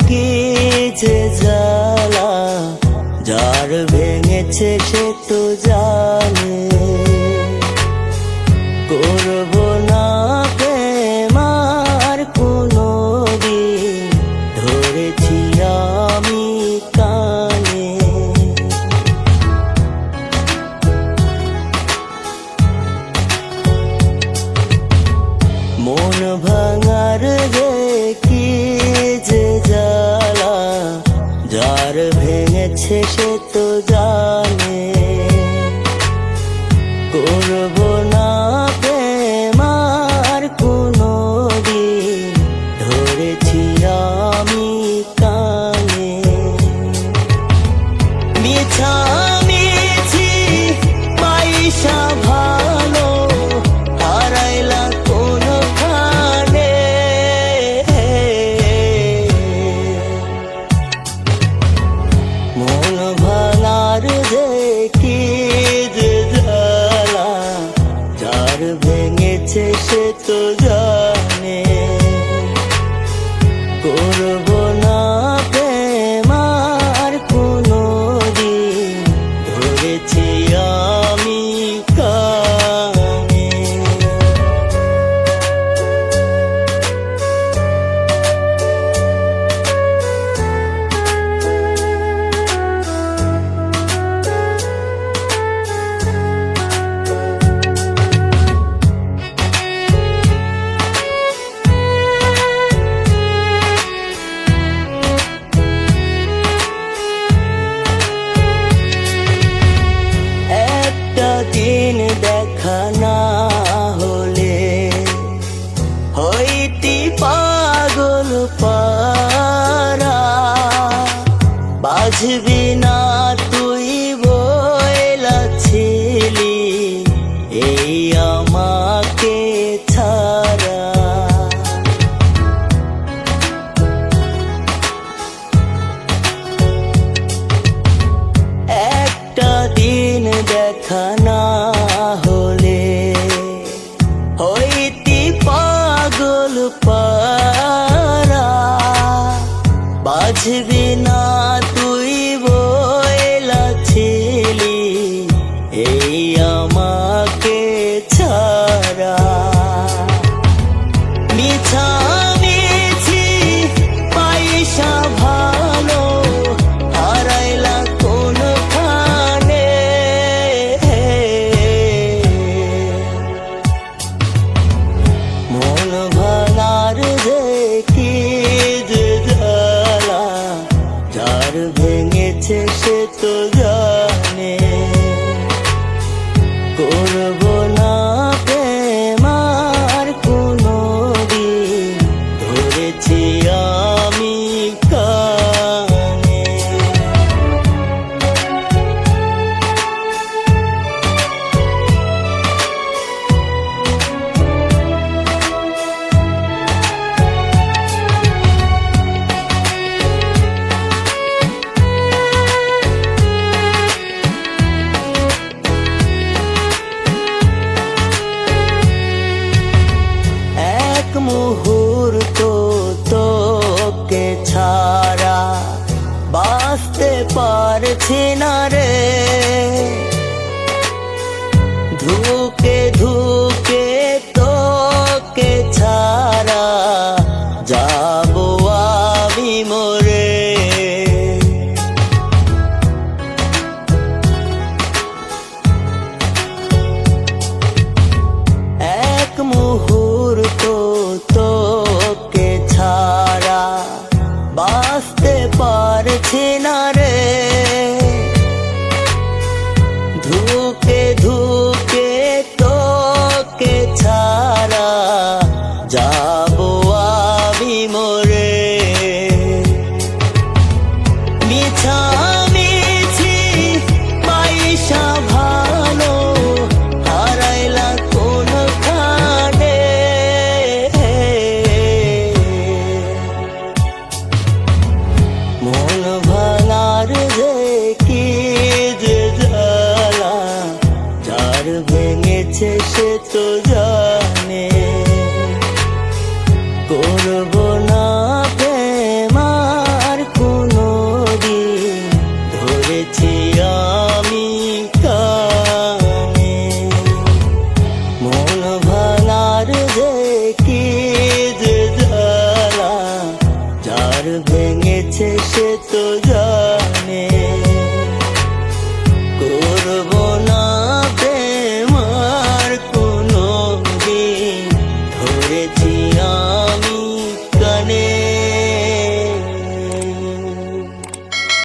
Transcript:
কি যে জ্বালা, যার ভেঙেছে সে তো জানে। করব না প্রেম আর কোনো দিন, ধরেছি আমি কানে। মন ভাঙার যে কি যে জ্বালা, যার ভেঙেছে সে তো জানে। করব না প্রেম আর কোনো দিন, ধরেছি আমি কানে। মিছামিছি পয়সা ভালো হারাইলা কোনখানে। মন ভাঙার যে কি যে জ্বালা, যার ভেঙেছে সে তো জানে। করব না প্রেম আর কোনো দিন, ধরেছি আমি কানে। একটা দিন দেখা না হলে হইতি পাগল পারা। বাজবি না তুই বইলাছিলি এই আমাকে ছাড়া। একটা দিন দেখা না হলে হইতি পাগল পারা। বাজবি না তুই বইলাছিলি এই আমাকে ছাড়া। মিছামিছি পয়সা ভালো হারাইলা কোনখানে। মন ভাঙার যে কি যে জ্বালা, যার ভেঙেছে সে তো জানে। করব না প্রেম আর কোনো দিন, ধরেছি আমি কানে। এক মুহূর্ত তোকে ছাড়া বাঁচতে পারছি না রে। ধুকে ধুকে তোকে ছাড়া যাবো আমি মরে। এক মুহূর্ত তোকে ছাড়া বাঁচতে পারছি না রে। ধুকে ধুকে তোকে ছাড়া যাবো আমি মরে। মিছামিছি পয়সা ভালো হারাইলা কোনখানে। মন ভাঙার যে কি যে জ্বালা, যার ভেঙেছে সে তো জানে। করব না প্রেম ভেঙেছে সে তো জানে।